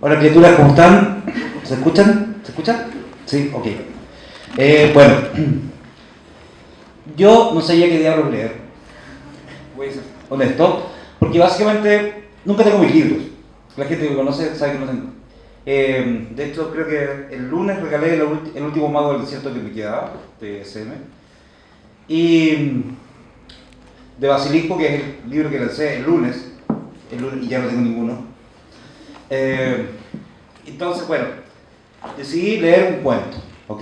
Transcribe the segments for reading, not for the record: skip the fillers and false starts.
Hola criaturas, ¿cómo están? ¿Se escuchan? ¿Se escuchan? Sí, ok. Bueno, yo no sabía qué diablos leer, voy a ser honesto, porque básicamente nunca tengo mis libros. La gente que me conoce sabe que no tengo. De hecho, creo que el lunes regalé el último mago del desierto que me quedaba, de SM. Y de Basilisco, que es el libro que lancé el lunes, y ya no tengo ninguno. Entonces, bueno, decidí leer un cuento, ¿ok?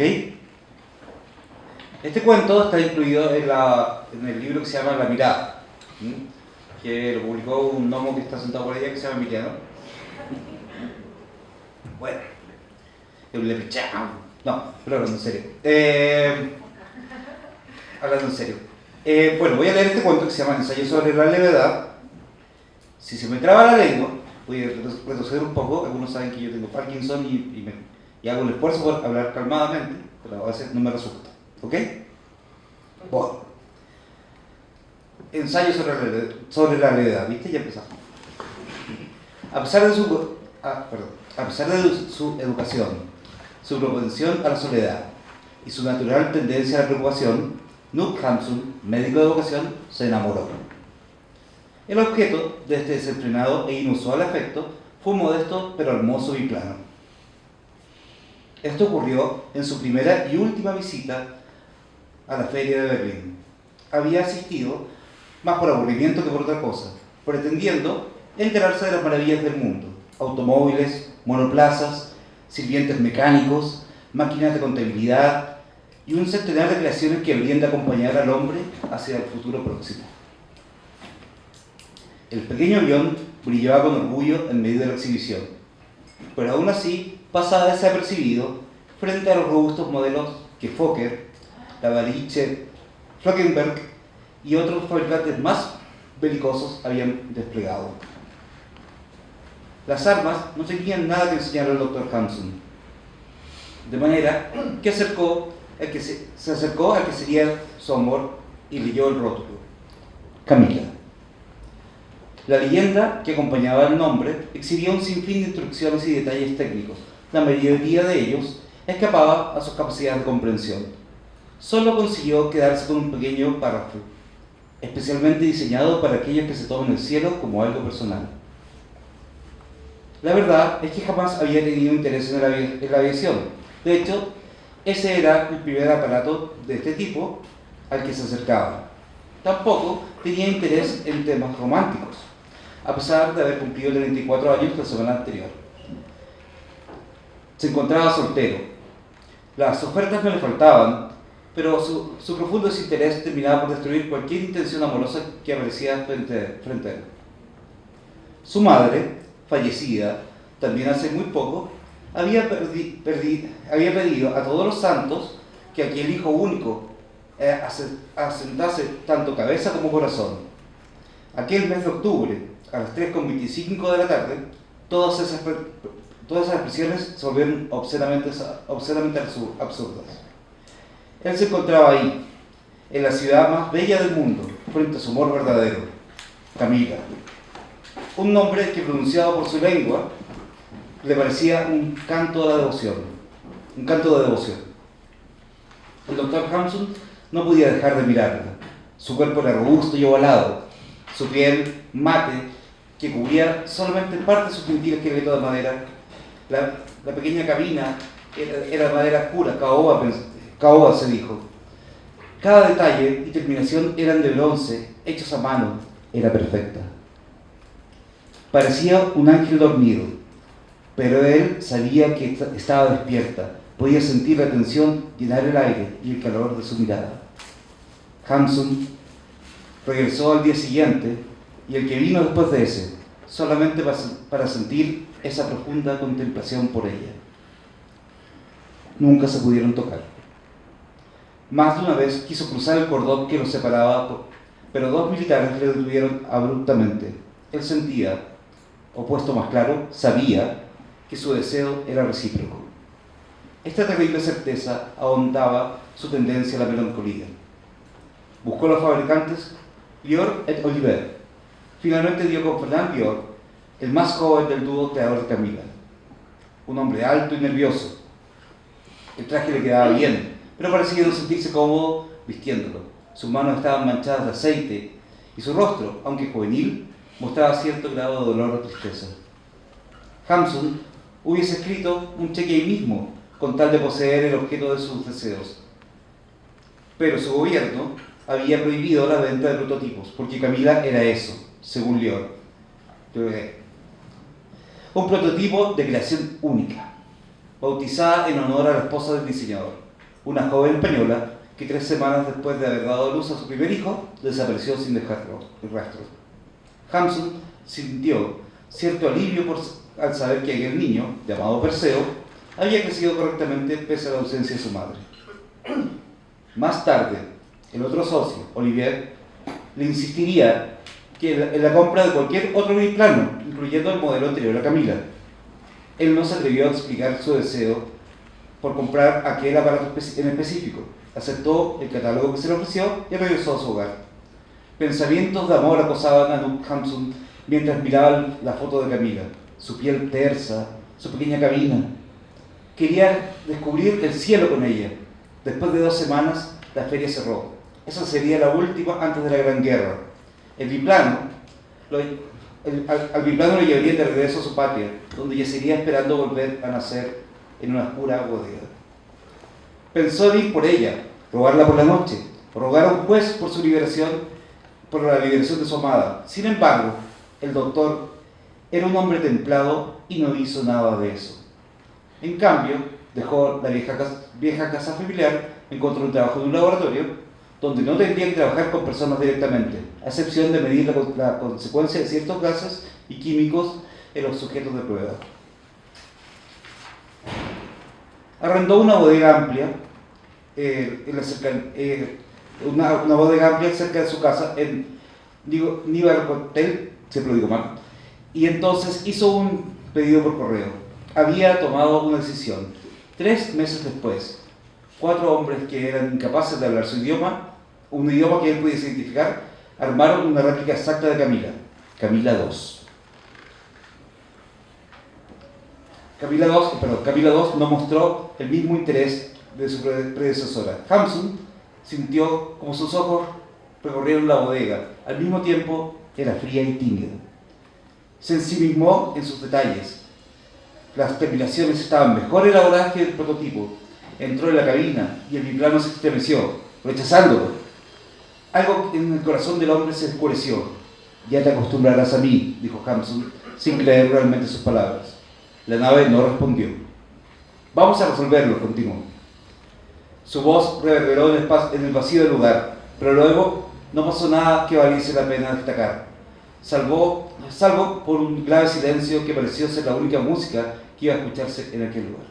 Este cuento está incluido en el libro que se llama La Mirada, que lo publicó un gnomo que está sentado por allá que se llama Emiliano. Bueno, es un leprechao. No, pero hablando en serio. Hablando en serio. Bueno, voy a leer este cuento que se llama Ensayo sobre la levedad. Si se me traba la lengua, voy a retroceder un poco. Algunos saben que yo tengo Parkinson y hago el esfuerzo por hablar calmadamente, pero a veces no me resulta. ¿Ok? Bueno. Ensayo sobre la levedad, ¿viste? Ya empezamos. A pesar de su educación, su propensión a la soledad y su natural tendencia a la preocupación, Knut Hamsun, médico de vocación, se enamoró. El objeto de este desenfrenado e inusual afecto fue un modesto pero hermoso biplano. Esto ocurrió en su primera y última visita a la feria de Berlín. Había asistido más por aburrimiento que por otra cosa, pretendiendo enterarse de las maravillas del mundo: automóviles, monoplazas, sirvientes mecánicos, máquinas de contabilidad y un centenar de creaciones que habrían de acompañar al hombre hacia el futuro próximo. El pequeño avión brillaba con orgullo en medio de la exhibición, pero aún así pasaba desapercibido frente a los robustos modelos que Fokker, Lavaliche, Flockenberg y otros fabricantes más belicosos habían desplegado. Las armas no tenían nada que enseñar al Dr. Hamsun, de manera que se acercó al que sería su amor y leyó el rótulo: Camila. La leyenda que acompañaba el nombre exhibía un sinfín de instrucciones y detalles técnicos. La mayoría de ellos escapaba a sus capacidades de comprensión. Solo consiguió quedarse con un pequeño párrafo, especialmente diseñado para aquellos que se toman el cielo como algo personal. La verdad es que jamás había tenido interés en la aviación. De hecho, ese era el primer aparato de este tipo al que se acercaba. Tampoco tenía interés en temas románticos, a pesar de haber cumplido 34 años la semana anterior. Se encontraba soltero. Las ofertas no le faltaban, pero su profundo desinterés terminaba por destruir cualquier intención amorosa que aparecía frente a él. Su madre, fallecida también hace muy poco, había pedido a todos los santos que aquel hijo único asentase tanto cabeza como corazón. Aquel mes de octubre, a las 3:25 de la tarde, todas esas expresiones se volvieron obscenamente absurdas. Él se encontraba ahí, en la ciudad más bella del mundo, frente a su amor verdadero, Camila. Un nombre que, pronunciado por su lengua, le parecía un canto de devoción. El doctor Hamsun no podía dejar de mirarla. Su cuerpo era robusto y ovalado, su piel mate, que cubría solamente parte de su gentil esqueleto de madera. La pequeña cabina era de madera oscura, caoba se dijo. Cada detalle y terminación eran de bronce, hechos a mano. Era perfecta. Parecía un ángel dormido, pero él sabía que estaba despierta. Podía sentir la tensión llenar el aire y el calor de su mirada. Hamsun regresó al día siguiente, y el que vino después de ese, solamente para sentir esa profunda contemplación por ella. Nunca se pudieron tocar. Más de una vez quiso cruzar el cordón que los separaba, pero dos militares le detuvieron abruptamente. Él sentía, o puesto más claro, sabía que su deseo era recíproco. Esta terrible certeza ahondaba su tendencia a la melancolía. Buscó a los fabricantes Lior et Oliver. Finalmente dio con Fernand Lior, el más joven del dúo creador de Camila. un hombre alto y nervioso. El traje le quedaba bien, pero parecía no sentirse cómodo vistiéndolo. Sus manos estaban manchadas de aceite y su rostro, aunque juvenil, mostraba cierto grado de dolor o tristeza. Hamsun hubiese escrito un cheque ahí mismo con tal de poseer el objeto de sus deseos. Pero su gobierno había prohibido la venta de prototipos, porque Camila era eso, según Lior. Un prototipo de creación única, bautizada en honor a la esposa del diseñador, una joven española que 3 semanas después de haber dado a luz a su primer hijo, desapareció sin dejar rastro. Hamsun sintió cierto alivio al saber que aquel niño, llamado Perseo, había crecido correctamente pese a la ausencia de su madre. Más tarde, el otro socio, Olivier, le insistiría en la compra de cualquier otro biplano, incluyendo el modelo anterior a Camila. Él no se atrevió a explicar su deseo por comprar aquel aparato en específico. Aceptó el catálogo que se le ofreció y regresó a su hogar. Pensamientos de amor acosaban a Knut Hamsun mientras miraba la foto de Camila, su piel tersa, su pequeña cabina. Quería descubrir el cielo con ella. Después de 2 semanas, la feria cerró. Esa sería la última antes de la Gran Guerra. El biplano, al biplano lo llevaría de regreso a su patria, donde yacería esperando volver a nacer en una oscura bodega. Pensó en ir por ella, robarla por la noche, rogar a un juez por su liberación, por la liberación de su amada. Sin embargo, el doctor era un hombre templado y no hizo nada de eso. En cambio, dejó la vieja casa familiar, encontró un trabajo en un laboratorio donde no tendría que trabajar con personas directamente, a excepción de medir la consecuencia de ciertos gases y químicos en los sujetos de prueba. Arrendó una bodega amplia, una bodega amplia cerca de su casa, en Niederkotel, siempre lo digo mal, y entonces hizo un pedido por correo. Había tomado una decisión. 3 meses después, 4 hombres que eran incapaces de hablar su idioma, un idioma que él pudiese identificar, armaron una réplica exacta de Camila, Camila II. Camila II no mostró el mismo interés de su predecesora. Hamsun sintió como sus ojos recorrieron la bodega. Al mismo tiempo, era fría y tímida. Se ensimismó en sus detalles. Las terminaciones estaban mejor elaboradas que el prototipo. Entró en la cabina y el biplano se estremeció, rechazándolo. Algo en el corazón del hombre se oscureció. Ya te acostumbrarás a mí, dijo Hamsun, sin creer realmente sus palabras. La nave no respondió. Vamos a resolverlo, continuó. Su voz reverberó en el vacío del lugar, pero luego no pasó nada que valiese la pena destacar, salvo por un grave silencio que pareció ser la única música que iba a escucharse en aquel lugar.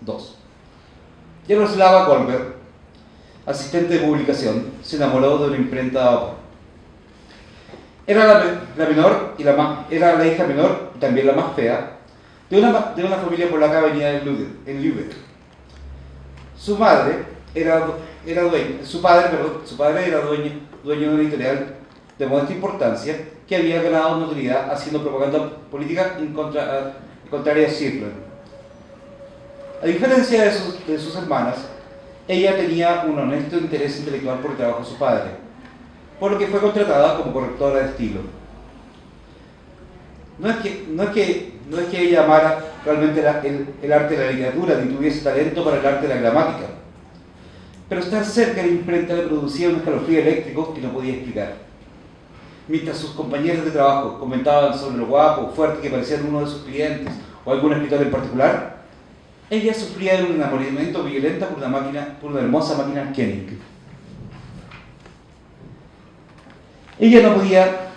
2. Jaroslava Goldberg, asistente de publicación, se enamoró de una imprenta de vapor. Era era la hija menor y también la más fea de una familia polaca venida en Lübeck. Su padre era dueño de una editorial de modesta importancia que había ganado notoriedad haciendo propaganda política contraria a Schieffer. A diferencia de sus hermanas, ella tenía un honesto interés intelectual por el trabajo de su padre, por lo que fue contratada como correctora de estilo. No es que ella amara realmente el arte de la literatura, ni tuviese talento para el arte de la gramática, pero estar cerca de la imprenta le producía un escalofrío eléctrico que no podía explicar. Mientras sus compañeros de trabajo comentaban sobre lo guapo o fuerte que parecía uno de sus clientes o algún escritor en particular, ella sufría de un enamoramiento violento por una hermosa máquina Koenig. Ella no podía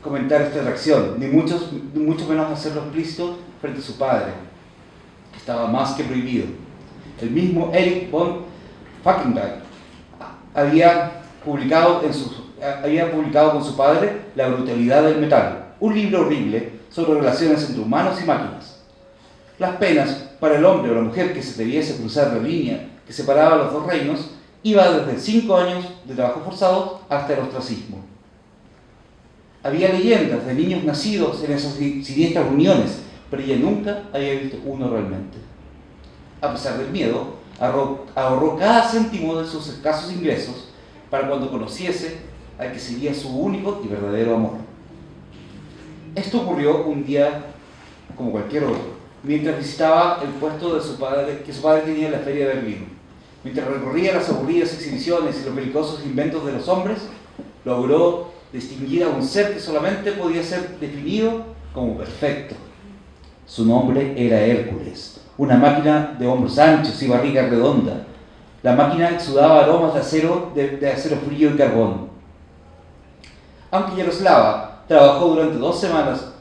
comentar esta atracción, ni mucho menos hacerlo explícito frente a su padre, que estaba más que prohibido. El mismo Erich von Falkenberg había publicado con su padre La brutalidad del metal, un libro horrible sobre relaciones entre humanos y máquinas. Las penas para el hombre o la mujer que se debiese cruzar la línea que separaba los 2 reinos iba desde 5 años de trabajo forzado hasta el ostracismo. Había leyendas de niños nacidos en esas siniestras uniones, pero ella nunca había visto uno realmente. A pesar del miedo, ahorró cada céntimo de sus escasos ingresos para cuando conociese al que sería su único y verdadero amor. Esto ocurrió un día como cualquier otro, mientras visitaba el puesto de su padre, que su padre tenía en la feria de Berlín. Mientras recorría las aburridas exhibiciones y los belicosos inventos de los hombres, logró distinguir a un ser que solamente podía ser definido como perfecto. Su nombre era Hércules, una máquina de hombros anchos y barriga redonda. La máquina exudaba aromas de acero frío y carbón. Aunque Yaroslava trabajó durante 2 semanas,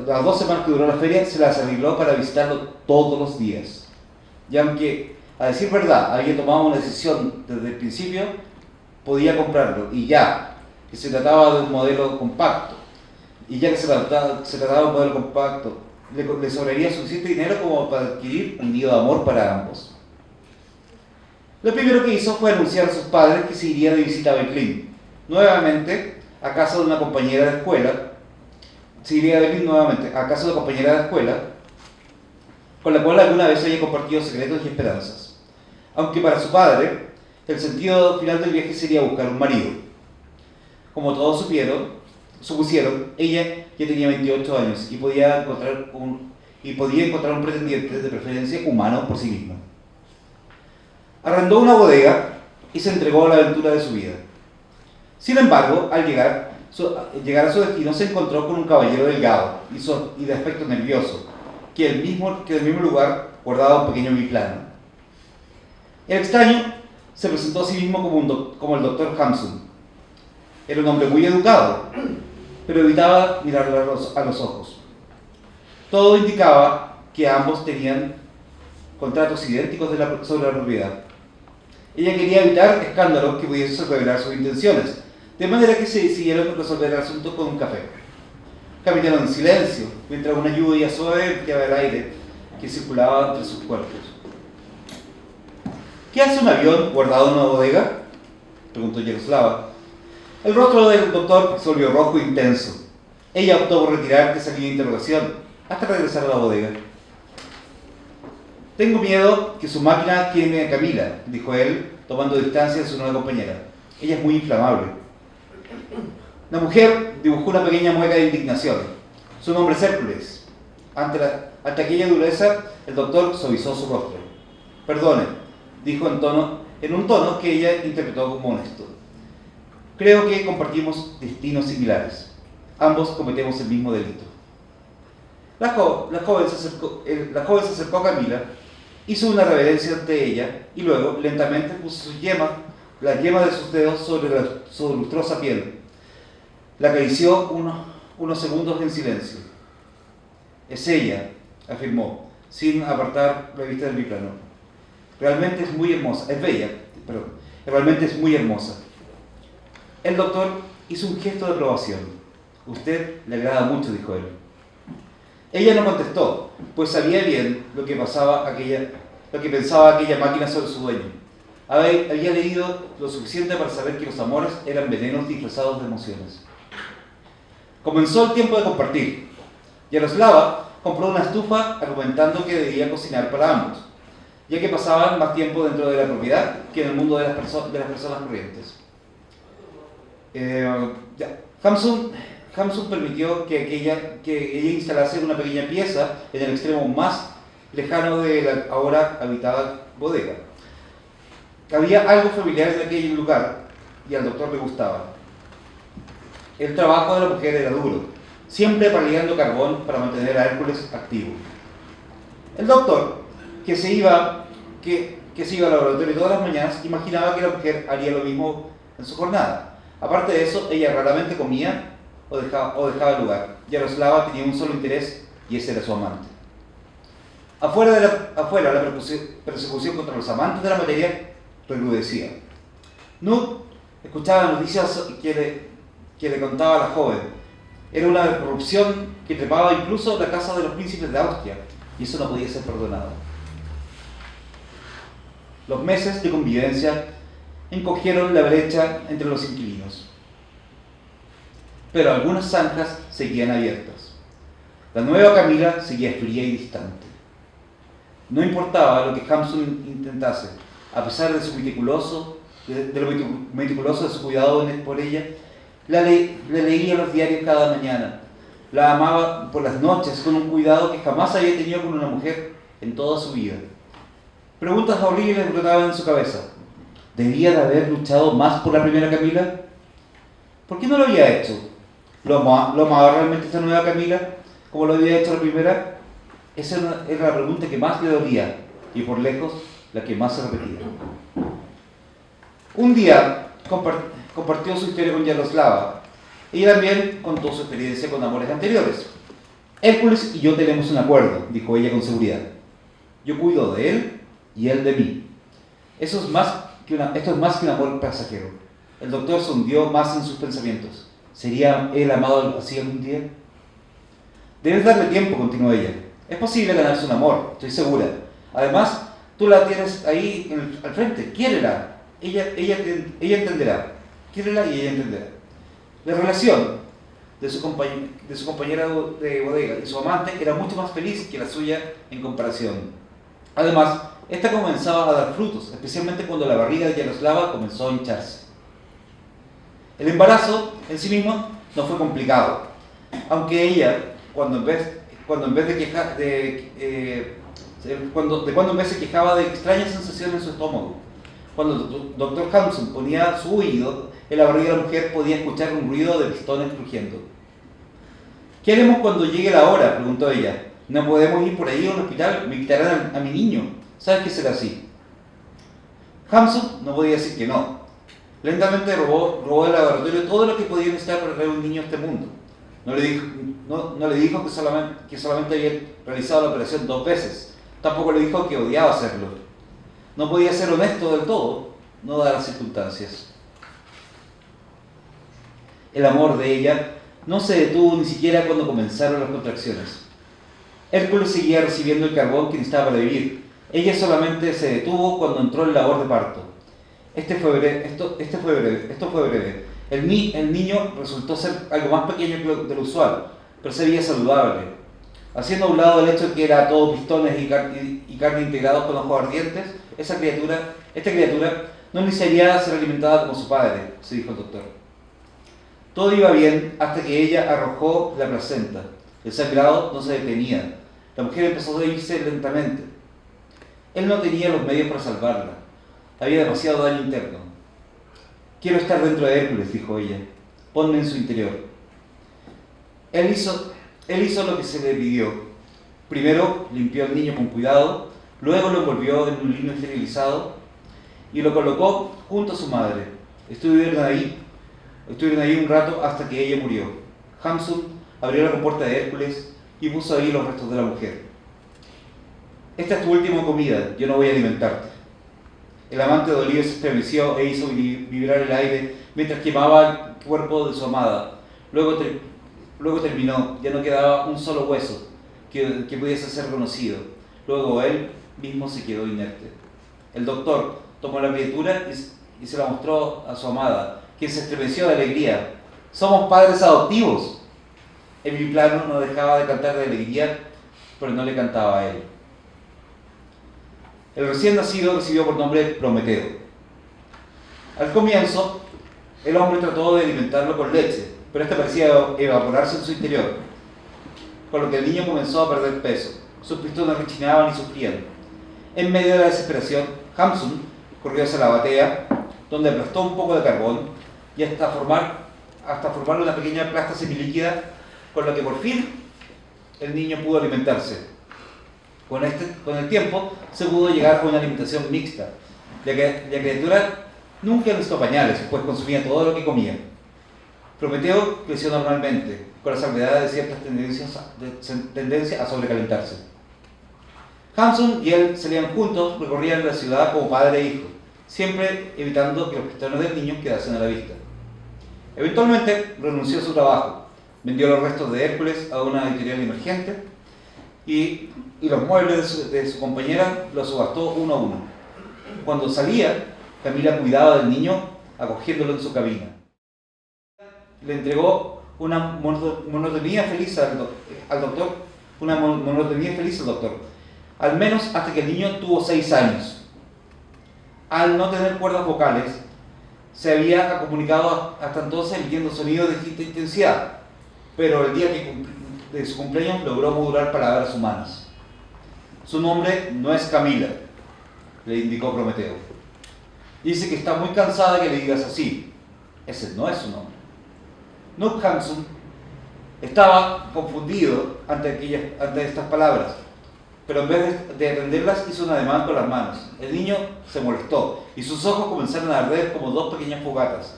las 2 semanas que duró la feria, se las arregló para visitarlo todos los días. Y aunque, a decir verdad, había tomado una decisión desde el principio, podía comprarlo. Y ya que se trataba de un modelo compacto, le sobraría suficiente dinero como para adquirir un nido de amor para ambos. Lo primero que hizo fue anunciar a sus padres que se iría de visita a Berlín, nuevamente a casa de una compañera de escuela. Se iría a Berlín nuevamente a casa de una compañera de escuela con la cual alguna vez había compartido secretos y esperanzas. Aunque para su padre, el sentido final del viaje sería buscar un marido. Como todos supusieron, ella ya tenía 28 años y podía encontrar un pretendiente, de preferencia humano por sí misma. Arrendó una bodega y se entregó a la aventura de su vida. Sin embargo, al llegar a su destino, se encontró con un caballero delgado y de aspecto nervioso, que del mismo lugar guardaba un pequeño biplano. El extraño se presentó a sí mismo como el doctor Hamsun. Era un hombre muy educado, pero evitaba mirarle a los ojos. Todo indicaba que ambos tenían contratos idénticos sobre la propiedad. Ella quería evitar escándalos que pudiesen revelar sus intenciones, de manera que se decidieron resolver el asunto con un café. Caminaron en silencio, mientras una lluvia suave limpiaba el aire que circulaba entre sus cuerpos. ¿Qué hace un avión guardado en una bodega?, preguntó Yaroslava. El rostro del doctor se volvió rojo e intenso. Ella optó por retirar esa línea de interrogación hasta regresar a la bodega. Tengo miedo que su máquina queme a Camila, dijo él, tomando distancia de su nueva compañera. Ella es muy inflamable. La mujer dibujó una pequeña mueca de indignación. Su nombre es Hércules. Ante aquella dureza, el doctor suavizó su rostro. Perdone, dijo en un tono que ella interpretó como honesto. Creo que compartimos destinos similares. Ambos cometemos el mismo delito. La joven se acercó a Camila, hizo una reverencia ante ella y luego lentamente puso la yema de sus dedos sobre su lustrosa piel. La acarició unos segundos en silencio. Es ella, afirmó, sin apartar la vista del biplano. Realmente es muy hermosa. Es bella, perdón. Realmente es muy hermosa. El doctor hizo un gesto de aprobación. Usted le agrada mucho, dijo él. Ella no contestó, pues sabía bien lo que pensaba aquella máquina sobre su dueño. Había leído lo suficiente para saber que los amores eran venenos disfrazados de emociones. Comenzó el tiempo de compartir. Yaroslava compró una estufa argumentando que debía cocinar para ambos, ya que pasaban más tiempo dentro de la propiedad que en el mundo de las personas corrientes. Hamsun permitió que ella instalase una pequeña pieza en el extremo más lejano de la ahora habitada bodega. Había algo familiar en aquel lugar y al doctor le gustaba. El trabajo de la mujer era duro, siempre paliando carbón para mantener a Hércules activo. El doctor, que se iba al laboratorio todas las mañanas, imaginaba que la mujer haría lo mismo en su jornada. Aparte de eso, ella raramente comía o dejaba el lugar. Yaroslava tenía un solo interés y ese era su amante. Afuera, la persecución contra los amantes de la materia recrudecía. Knut escuchaba las noticias que le contaba a la joven. Era una corrupción que trepaba incluso la casa de los príncipes de Austria, y eso no podía ser perdonado. Los meses de convivencia encogieron la brecha entre los inquilinos, pero algunas zanjas seguían abiertas. La nueva Camila seguía fría y distante. No importaba lo que Hampson intentase, a pesar de lo meticuloso de su cuidado por ella, le leía los diarios cada mañana. La amaba por las noches con un cuidado que jamás había tenido con una mujer en toda su vida. Preguntas horribles brotaban en su cabeza. ¿Debía de haber luchado más por la primera Camila? ¿Por qué no lo había hecho? ¿Lo amaba realmente esta nueva Camila como lo había hecho la primera? Esa era la pregunta que más le dolía y por lejos la que más se repetía. Un día compartió su historia con Yaroslava. Ella también contó su experiencia con amores anteriores. Hércules y yo tenemos un acuerdo, dijo ella con seguridad. Yo cuido de él y él de mí. Esto es más que un amor pasajero. El doctor se hundió más en sus pensamientos. ¿Sería él amado así algún día? Debes darle tiempo, continuó ella. Es posible ganarse un amor, estoy segura. Además, tú la tienes ahí al frente, quiérela. Ella entenderá. Quiérela y ella entenderá. La relación de su compañera de bodega y su amante era mucho más feliz que la suya en comparación. Además, esta comenzaba a dar frutos, especialmente cuando la barriga de Yaroslava comenzó a hincharse. El embarazo en sí mismo no fue complicado, aunque ella, cuando en vez se quejaba de extrañas sensaciones en su estómago. Cuando el doctor Hampson ponía su oído en la barriga de la mujer, podía escuchar un ruido de pistones crujiendo. ¿Qué haremos cuando llegue la hora?, preguntó ella. ¿No podemos ir por ahí a un hospital? Me quitarán a mi niño. ¿Sabes qué será así? Hampson no podía decir que no. Lentamente robó del laboratorio todo lo que podía necesitar para traer un niño a este mundo. No le dijo que solamente había realizado la operación 2 veces. Tampoco le dijo que odiaba hacerlo. No podía ser honesto del todo, no dadas las circunstancias. El amor de ella no se detuvo ni siquiera cuando comenzaron las contracciones. Hércules seguía recibiendo el carbón que necesitaba para vivir. Ella solamente se detuvo cuando entró en labor de parto. Esto fue breve. El niño resultó ser algo más pequeño que lo usual, pero se veía saludable. Haciendo a un lado el hecho de que era todo pistones y carne integrados con ojos ardientes, esta criatura no iniciaría a ser alimentada como su padre, se dijo el doctor. Todo iba bien hasta que ella arrojó la placenta. El sangrado no se detenía. La mujer empezó a irse lentamente. Él no tenía los medios para salvarla. Había demasiado daño interno. Quiero estar dentro de Hércules, dijo ella. Ponme en su interior. Él hizo lo que se le pidió. Primero limpió al niño con cuidado, luego lo envolvió en un lino esterilizado y lo colocó junto a su madre. Estuvieron ahí un rato hasta que ella murió. Hampson abrió la compuerta de Hércules y puso ahí los restos de la mujer. Esta es tu última comida, yo no voy a alimentarte. El amante dolido se estremeció e hizo vibrar el aire mientras quemaba el cuerpo de su amada. Luego terminó, ya no quedaba un solo hueso que pudiese ser conocido. Luego él mismo se quedó inerte. El doctor tomó la criatura y se la mostró a su amada, quien se estremeció de alegría. ¡Somos padres adoptivos! En mi plano no dejaba de cantar de alegría, pero no le cantaba a él. El recién nacido recibió por nombre Prometeo. Al comienzo, el hombre trató de alimentarlo con leche, pero esta parecía evaporarse en su interior, con lo que el niño comenzó a perder peso. Sus pistones rechinaban y sufrían. En medio de la desesperación, Hampson corrió hacia la batea, donde aplastó un poco de carbón y hasta formar una pequeña plasta semilíquida, con la que por fin el niño pudo alimentarse. Con el tiempo se pudo llegar a una alimentación mixta, ya que la criatura nunca necesitó pañales, pues consumía todo lo que comía. Prometeo creció normalmente, con la salvedad de ciertas tendencias a sobrecalentarse. Hampson y él salían juntos, recorrían la ciudad como padre e hijo, siempre evitando que los pistones del niño quedasen a la vista. Eventualmente renunció a su trabajo, vendió los restos de Hércules a una editorial emergente y los muebles de su compañera los subastó uno a uno. Cuando salía, Camila cuidaba del niño acogiéndolo en su cabina. Le entregó una monotonía feliz al doctor una monotonía feliz el doctor. Al menos hasta que el niño tuvo 6 años. Al no tener cuerdas vocales, se había comunicado hasta entonces emitiendo sonidos de distinta intensidad, pero el día de su cumpleaños logró modular palabras humanas. Su nombre no es Camila, le indicó Prometeo. Dice que está muy cansada de que le digas así. Ese no es su nombre. Nook Hamsun estaba confundido ante estas palabras, pero en vez de atenderlas hizo un ademán con las manos. El niño se molestó y sus ojos comenzaron a arder como 2 pequeñas fogatas.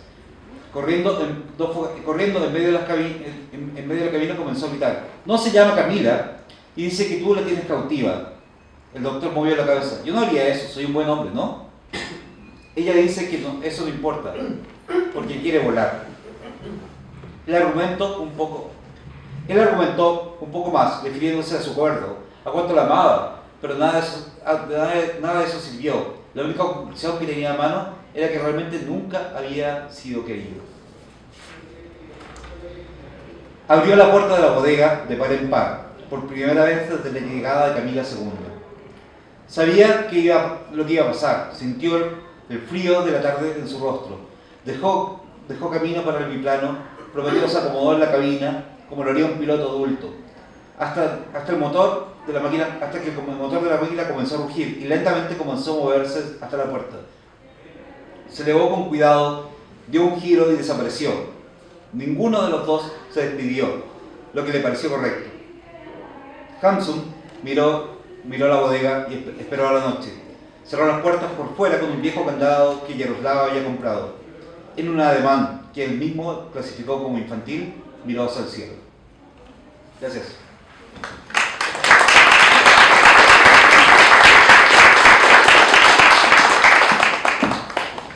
Corriendo en medio de la cabina comenzó a gritar: no se llama Camila y dice que tú la tienes cautiva. El doctor movió la cabeza. Yo no haría eso, soy un buen hombre, ¿no? Ella dice que no, eso no importa, porque quiere volar. Él argumentó un poco más, refiriéndose a su acuerdo, a cuánto la amaba, pero nada de eso sirvió. La única conclusión que tenía a mano era que realmente nunca había sido querido. Abrió la puerta de la bodega de par en par, por primera vez desde la llegada de Camila II. Sabía lo que iba a pasar, sintió el frío de la tarde en su rostro. Dejó camino para el biplano, Prometeo se acomodó en la cabina como lo haría un piloto adulto, hasta que el motor de la máquina comenzó a rugir y lentamente comenzó a moverse hasta la puerta. Se elevó con cuidado, dio un giro y desapareció. Ninguno de los dos se despidió, lo que le pareció correcto. Hamsun miró la bodega y esperó a la noche. Cerró las puertas por fuera con un viejo candado que Yaroslava había comprado. En un ademán que él mismo clasificó como infantil, miró hacia el cielo. Gracias.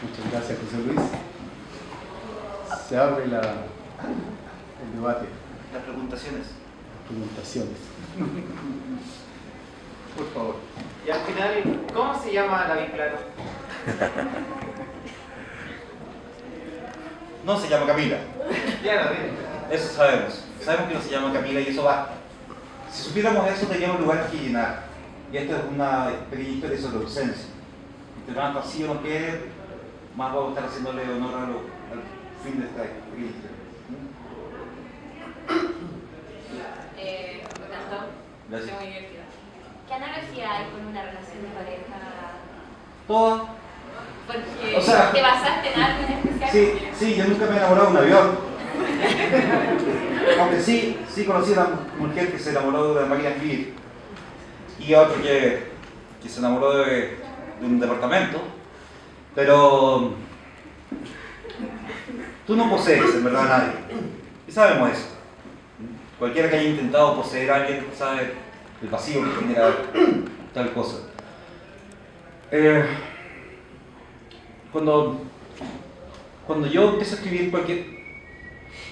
Muchas gracias, José Luis. Se abre el debate. Las preguntaciones. Por favor. Y al final, ¿cómo se llama la biplano? No se llama Camila. Ya lo dije. Eso sabemos. Sabemos que no se llama Camila y eso basta. Si supiéramos eso, teníamos un lugar que llenar. Y esta es una pequeña historia sobre la ausencia. Entre más vacío nos quede, más vamos a estar haciéndole honor al fin de esta pequeña historia. Me encantó. Gracias. Fue muy divertido. ¿Qué analogía hay con una relación de pareja? Todas. Porque O sea, te basaste en algo en especial. Sí, yo nunca me he enamorado de un avión. Aunque sí conocí a una mujer que se enamoró de una máquina de escribir. Y a otro que se enamoró de un departamento. Pero tú no posees en verdad a nadie. Y sabemos eso. Cualquiera que haya intentado poseer a alguien sabe el vacío que genera tal cosa. Cuando yo empiezo a escribir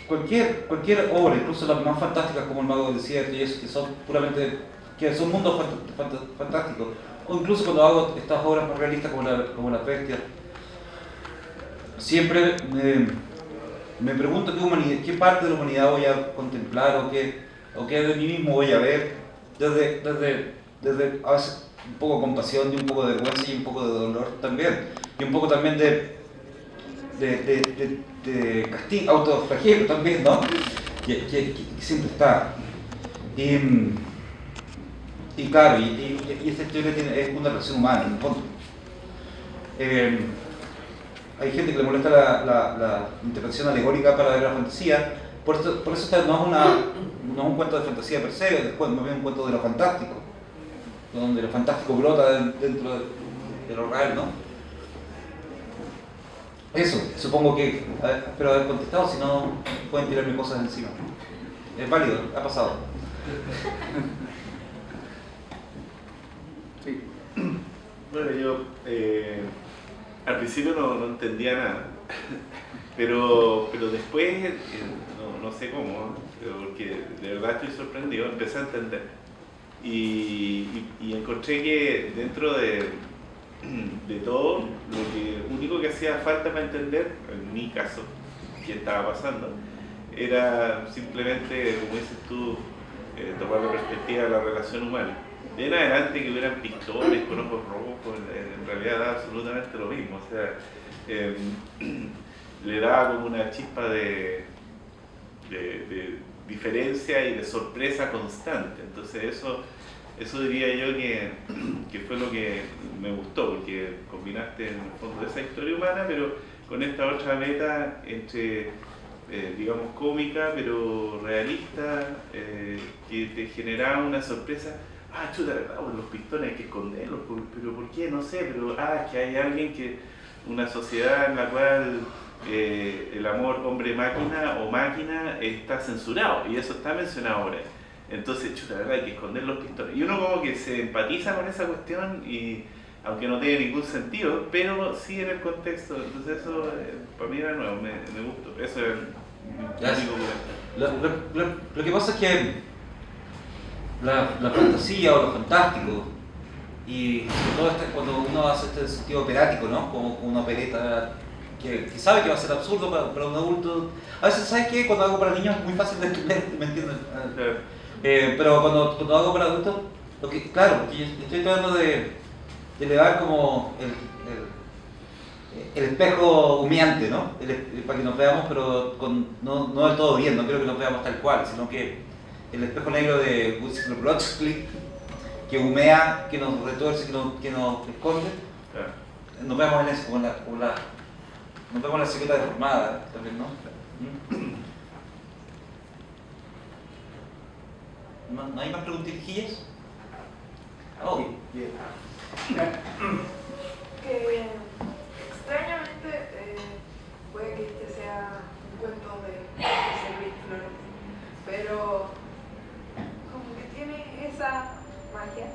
cualquier obra, incluso las más fantásticas como El Mago del Desierto y eso, que son mundos fantásticos, o incluso cuando hago estas obras más realistas como Las Bestias, siempre me pregunto qué parte de la humanidad voy a contemplar o qué de mí mismo voy a ver, desde a veces un poco de compasión y un poco de vergüenza y un poco de dolor también, y un poco también de castigo, autoflagelo también, ¿no? Que siempre está. Y claro, esta historia es una relación humana, en el fondo. Hay gente que le molesta la interpretación alegórica para la fantasía, por eso no es un cuento de fantasía per se, es más bien un cuento de lo fantástico, donde lo fantástico brota dentro de lo real, ¿no? Eso, supongo que espero haber contestado, si no pueden tirarme cosas encima. Es válido, ha pasado. Sí. Bueno, yo al principio no entendía nada, pero después, no sé cómo, porque de verdad estoy sorprendido, empecé a entender. Y encontré que dentro de todo, lo único que hacía falta para entender, en mi caso, qué estaba pasando, era simplemente, como dices tú, tomar la perspectiva de la relación humana. De en adelante que hubieran pistones con ojos rojos, en realidad da absolutamente lo mismo, o sea, le da como una chispa de diferencia y de sorpresa constante. Entonces eso diría yo que fue lo que me gustó, porque combinaste en el fondo esa historia humana, pero con esta otra meta entre, digamos, cómica, pero realista, que te generaba una sorpresa. Ah, chuta, ¿verdad? Pues los pistones hay que esconderlos, pero ¿por qué? No sé, pero es que hay alguien una sociedad en la cual el amor hombre-máquina o máquina está censurado, y eso está mencionado ahora. Entonces, chuta, ¿verdad? Hay que esconder los pistones. Y uno como que se empatiza con esa cuestión, y aunque no tiene ningún sentido, pero sí en el contexto. Entonces eso para mí era nuevo, me gustó. Eso era el único comentario. Lo que pasa es que la fantasía o lo fantástico, y sobre todo cuando uno hace este sentido operático, ¿no? Como una opereta que sabe que va a ser absurdo para un adulto. A veces, ¿sabes qué? Cuando hago para niños es muy fácil de entender, ¿me entiendes? Pero cuando hago para adultos, claro, yo estoy tratando de elevar como el espejo humeante, ¿no? Para que nos veamos, pero no del todo bien, no quiero que nos veamos tal cual, sino que el espejo negro de Brodsky, que humea, que nos retuerce, que nos esconde, nos vemos en eso, nos vemos en la silueta deformada también, ¿no? ¿No hay más preguntillas? Oh. Que extrañamente puede que este sea un cuento de Rick Flores, pero como que tiene esa magia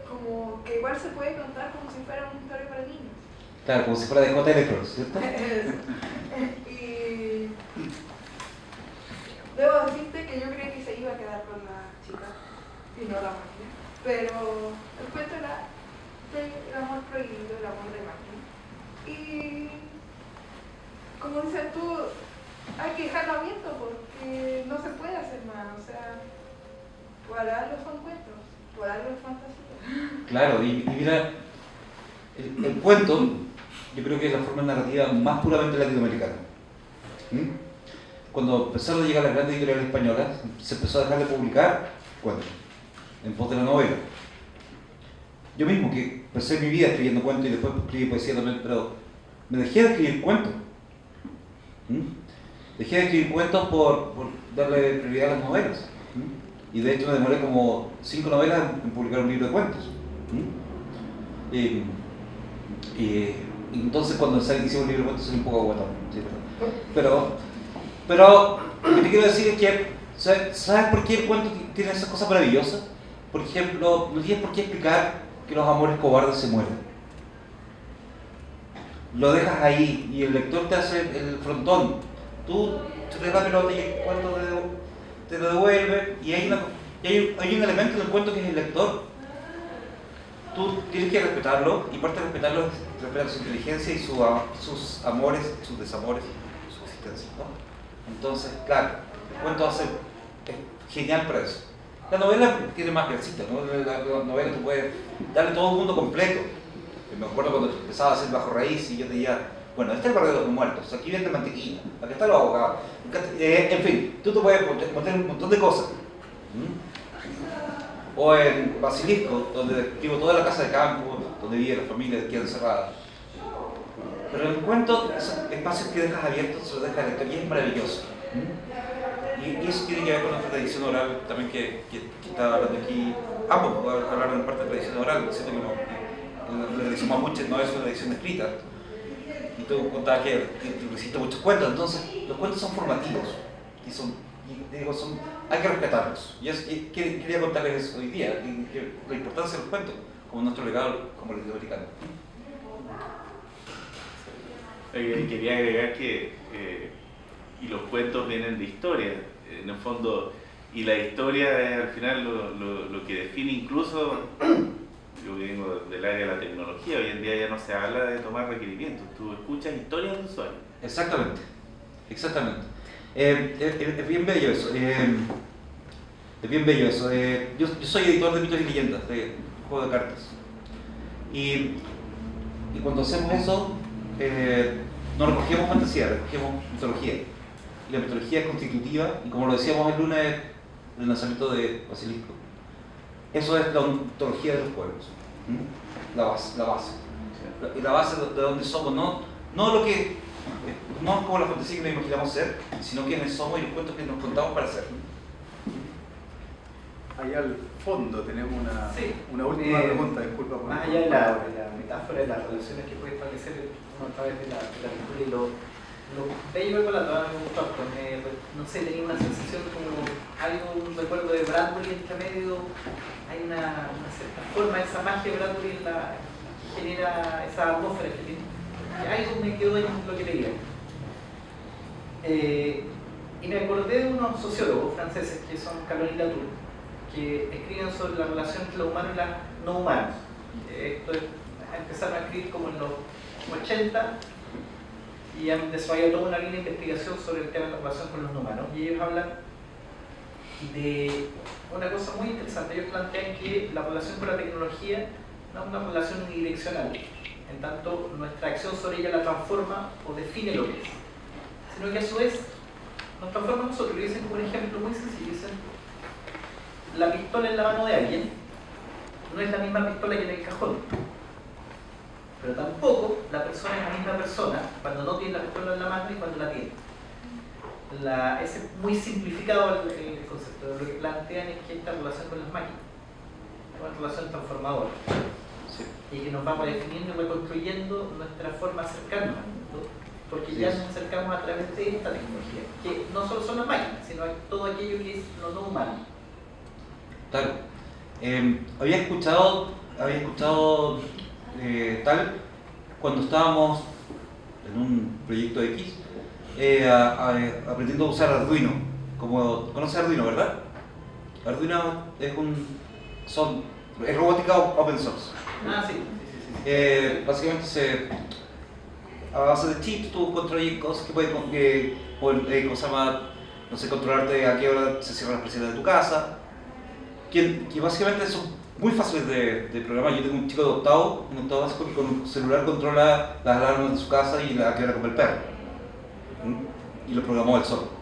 como que igual se puede contar como si fuera una historia para niños. Claro, como si fuera de J.L. Cross, ¿cierto? Y debo decirte que yo creí que se iba a quedar con la chica y no la máquina, pero el cuento era del amor prohibido, el amor de máquina. Y como dices tú, hay que dejarlo abierto porque no se puede hacer más, o sea, por algo son cuentos, por algo es fantasía. Claro, y mira, el cuento, yo creo que es la forma narrativa más puramente latinoamericana. Cuando empezaron a llegar las grandes editoriales españolas, se empezó a dejar de publicar cuentos en pos de la novela. Yo mismo, que empecé mi vida escribiendo cuentos y después escribí poesía también, pero me dejé de escribir cuentos. Dejé de escribir cuentos por darle prioridad a las novelas. Y de hecho me demoré como 5 novelas en publicar un libro de cuentos. Y entonces cuando hicimos un libro de cuentos soy un poco aguatón. ¿Sí? Pero lo que te quiero decir es que, ¿sabes por qué el cuento tiene esas cosas maravillosas? Por ejemplo, no tienes por qué explicar que los amores cobardes se mueren. Lo dejas ahí y el lector te hace el frontón. Tú te das la pelota y el cuento te lo devuelve, y hay un elemento del cuento que es el lector. Tú tienes que respetarlo, y parte de respetarlo es respetar su inteligencia y sus amores, sus desamores, su existencia, ¿no? Entonces, claro, el cuento es genial para eso. La novela tiene más versitas, ¿no? La novela tú puedes darle todo el mundo completo. Me acuerdo cuando empezaba a hacer Bajo Raíz y yo te decía, bueno, este es el barrio de los muertos, aquí viene mantequilla, acá están los abogados. En fin, tú te puedes meter un montón de cosas. O en Basilisco, donde describo toda la casa de campo, donde vive la familia que queda encerrada. Pero en el cuento, esos espacios que dejas abiertos, se los dejas al lector, y es maravilloso. Y eso tiene que ver con nuestra tradición oral también que está hablando aquí. Ambos hablaron en parte de tradición oral, siento que la tradición mapuche no es una tradición escrita. Y tú contabas que hiciste muchos cuentos, entonces los cuentos son formativos hay que respetarlos. Y quería contarles eso hoy día, la importancia de los cuentos como nuestro legado como latinoamericano. Quería agregar que y los cuentos vienen de historia, en el fondo, y la historia es al final lo que define incluso. Yo vengo del área de la tecnología, hoy en día ya no se habla de tomar requerimientos, tú escuchas historias de usuarios. Exactamente. Es bien bello eso. Es bien bello eso. Yo soy editor de mitos y leyendas, de juego de cartas. Y cuando hacemos eso, no recogemos fantasía, recogemos mitología. Y la mitología es constitutiva, y como lo decíamos el lunes del lanzamiento de Basilisco, eso es la ontología de los pueblos. La base. Y la base de donde somos, no lo que, no es como la fantasía que nos imaginamos ser, sino quiénes somos y los cuentos que nos contamos para ser. Allá al fondo tenemos Sí. una última pregunta, disculpa por Más allá de la metáfora de las relaciones que puede establecer uno a través de la lectura y lo bello del Balato, me gustó, no sé, tenía una sensación como un recuerdo de Bradbury entre medio, hay una cierta forma, esa magia de Bradbury que genera esa atmósfera que tiene. Y algo me quedó en lo que leía. Y me acordé de unos sociólogos franceses que son Calon y Latour, que escriben sobre la relación entre los humanos y los no humanos. Empezaron a escribir como en los 80 y han desarrollado toda una línea de investigación sobre el tema de la relación con los no humanos. Y ellos hablan de una cosa muy interesante. Ellos plantean que la relación con la tecnología no es una relación unidireccional, en tanto nuestra acción sobre ella la transforma o define lo que es, sino que a su vez nos transforma a nosotros. Y dicen, por ejemplo, muy sencillo, dicen, la pistola en la mano de alguien no es la misma pistola que en el cajón, pero tampoco la persona es la misma persona cuando no tiene la pistola en la mano y cuando la tiene. Es muy simplificado el concepto. Lo que plantean es que esta relación con las máquinas es una relación transformadora, Sí. y que nos vamos definiendo y reconstruyendo nuestra forma de acercarnos al mundo, porque ya nos acercamos a través de esta tecnología, que no solo son las máquinas, sino todo aquello que es lo no humano. Claro. Había escuchado tal cuando estábamos en un proyecto X aprendiendo a usar Arduino. ¿Conoces Arduino, verdad? Arduino es robótica open source. Ah, sí. Básicamente a base de chips tú construyes cosas que pueden controlarte a qué hora se cierran las persianas de tu casa, que básicamente son muy fáciles de programar. Yo tengo un chico de octavo básico que con un celular controla las alarmas de su casa y a qué hora come el perro. Y lo programó él solo.